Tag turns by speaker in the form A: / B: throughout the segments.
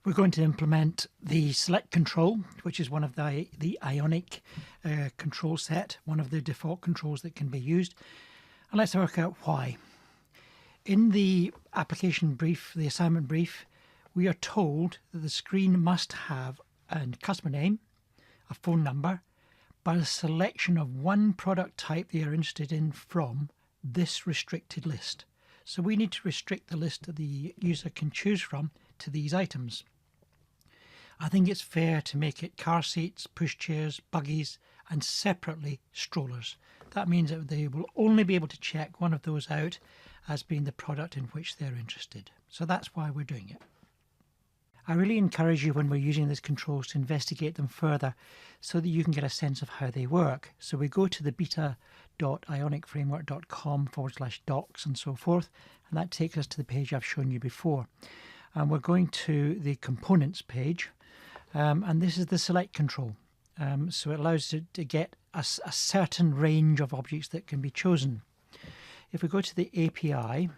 A: We're going to implement the select control, which is one of the Ionic control set, one of the default controls that can be used. And let's work out why. In the application brief, the assignment brief, we are told that the screen must have a customer name, a phone number, but a selection of one product type they are interested in from this restricted list. So we need to restrict the list that the user can choose from to these items. I think it's fair to make it car seats, pushchairs, buggies, and separately strollers. That means that they will only be able to check one of those out as being the product in which they're interested. So that's why we're doing it. I really encourage you when we're using these controls to investigate them further so that you can get a sense of how they work. So we go to the beta.ionicframework.com/docs and so forth, and that takes us to the page I've shown you before. And we're going to the components page, and this is the select control. So it allows you to get a certain range of objects that can be chosen. If we go to the API,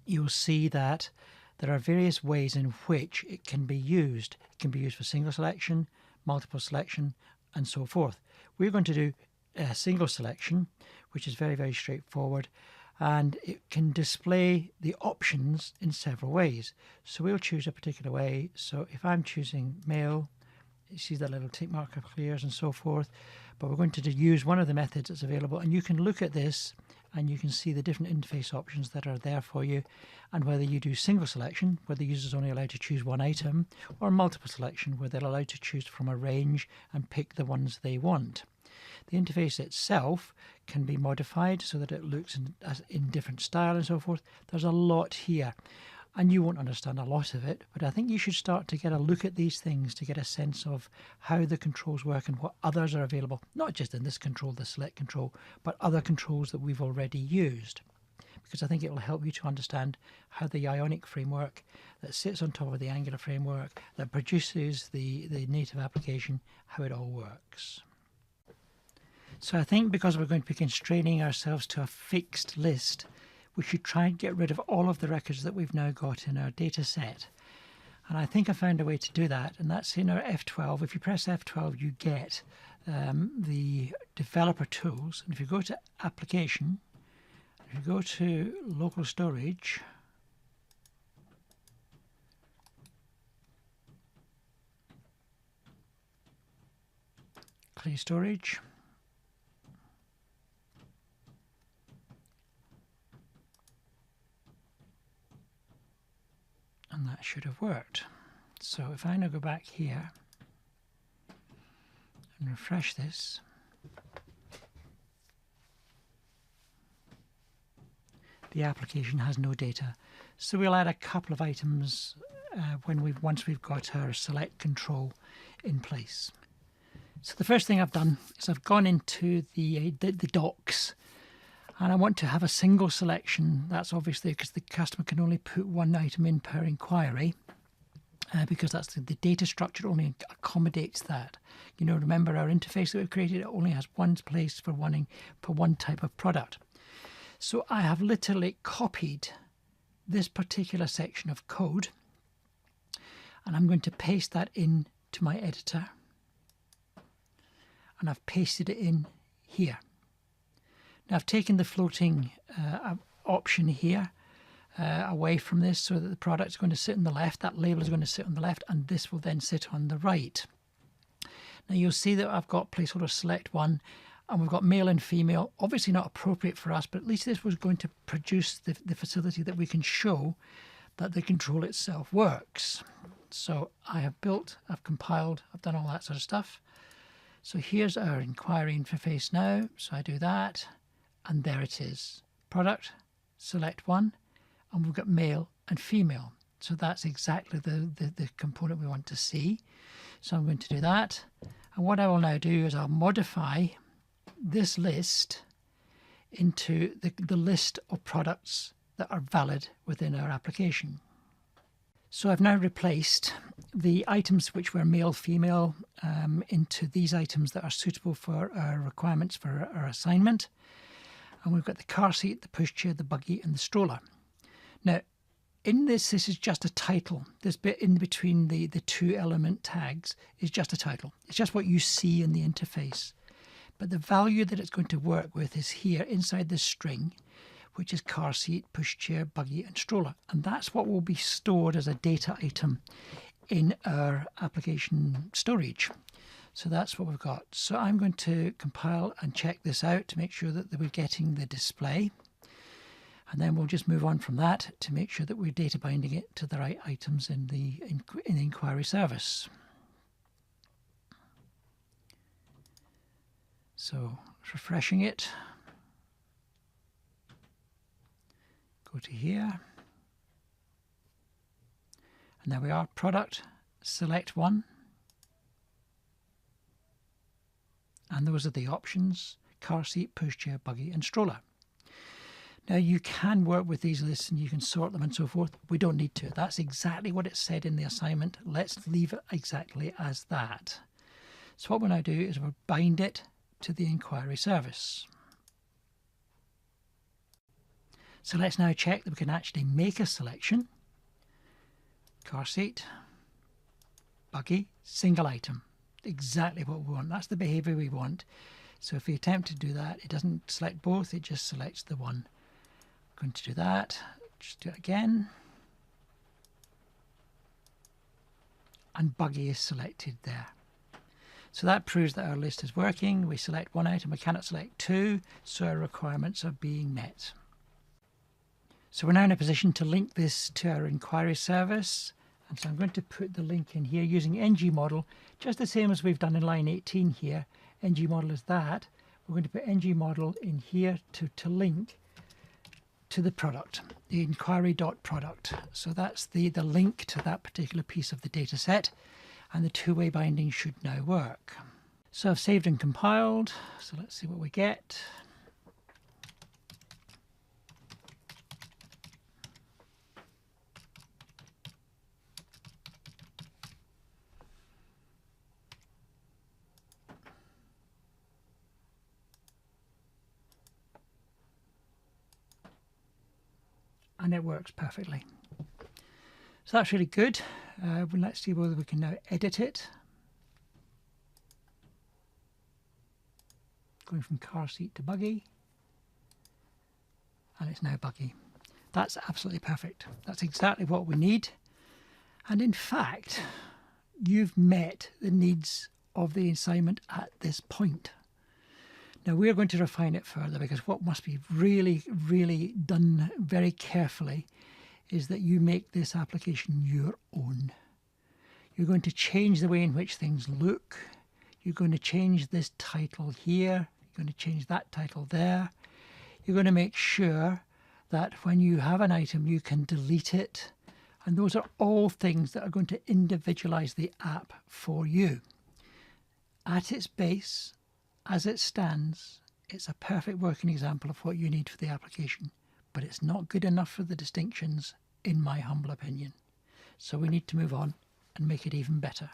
A: you'll see that there are various ways in which it can be used. It can be used for single selection, multiple selection, and so forth. We're going to do a single selection, which is very, very straightforward, and it can display the options in several ways. So we'll choose a particular way. So if I'm choosing male, you see that little tick marker clears and so forth, but we're going to use one of the methods that's available, and you can look at this and you can see the different interface options that are there for you, and whether you do single selection, where the user is only allowed to choose one item, or multiple selection, where they're allowed to choose from a range and pick the ones they want. The interface itself can be modified so that it looks in different style and so forth. There's a lot here, and you won't understand a lot of it, but I think you should start to get a look at these things to get a sense of how the controls work and what others are available, not just in this control, the select control, but other controls that we've already used. Because I think it will help you to understand how the Ionic framework that sits on top of the Angular framework, that produces the native application, how it all works. So I think because we're going to be constraining ourselves to a fixed list, we should try and get rid of all of the records that we've now got in our data set. And I think I found a way to do that, and that's in our F12. If you press F12, you get the developer tools. And if you go to application, if you go to local storage, clear storage, and that should have worked. So if I now go back here and refresh this, the application has no data. So we'll add a couple of items once we've got our select control in place. So the first thing I've done is I've gone into the docs, and I want to have a single selection. That's obviously because the customer can only put one item in per inquiry, because that's the data structure only accommodates that. You know, remember our interface that we've created, it only has one place for one type of product. So I have literally copied this particular section of code, and I'm going to paste that in to my editor, and I've pasted it in here. Now I've taken the floating option here away from this so that the product is going to sit on the left, that label is going to sit on the left, and this will then sit on the right. Now you'll see that I've got placeholder select one, and we've got male and female, obviously not appropriate for us, but at least this was going to produce the facility that we can show that the control itself works. So I have built, I've compiled, I've done all that sort of stuff. So here's our inquiry interface now, so I do that. And there it is, product, select one, and we've got male and female. So that's exactly the component we want to see. So I'm going to do that. And what I will now do is I'll modify this list into the list of products that are valid within our application. So I've now replaced the items which were male, female into these items that are suitable for our requirements for our assignment. And we've got the car seat, the pushchair, the buggy, and the stroller. Now, in this is just a title. This bit in between the two element tags is just a title. It's just what you see in the interface. But the value that it's going to work with is here inside this string, which is car seat, pushchair, buggy and stroller. And that's what will be stored as a data item in our application storage. So that's what we've got. So I'm going to compile and check this out to make sure that we're getting the display. And then we'll just move on from that to make sure that we're data binding it to the right items in the inquiry service. So refreshing it. Go to here. And there we are, product, select one. And those are the options: car seat, pushchair, buggy and stroller. Now you can work with these lists and you can sort them and so forth. We don't need to. That's exactly what it said in the assignment. Let's leave it exactly as that. So what we'll now do is we'll bind it to the inquiry service. So let's now check that we can actually make a selection. Car seat, buggy, single item. Exactly what we want. That's the behavior we want. So if we attempt to do that, it doesn't select both, it just selects the one. I'm going to do that. Just do it again. And buggy is selected there. So that proves that our list is working. We select one item, we cannot select two, so our requirements are being met. So we're now in a position to link this to our inquiry service. And so I'm going to put the link in here using ngModel, just the same as we've done in line 18 here. ngModel is that. We're going to put ngModel in here to link to the product, the inquiry.product. So that's the link to that particular piece of the data set, and the two-way binding should now work. So I've saved and compiled, so let's see what we get. And it works perfectly. So that's really good. Well, let's see whether we can now edit it. Going from car seat to buggy. And it's now buggy. That's absolutely perfect. That's exactly what we need. And in fact, you've met the needs of the assignment at this point. Now we're going to refine it further, because what must be really, really done very carefully is that you make this application your own. You're going to change the way in which things look. You're going to change this title here. You're going to change that title there. You're going to make sure that when you have an item, you can delete it. And those are all things that are going to individualize the app for you. At its base, as it stands, it's a perfect working example of what you need for the application, but it's not good enough for the distinctions, in my humble opinion. So we need to move on and make it even better.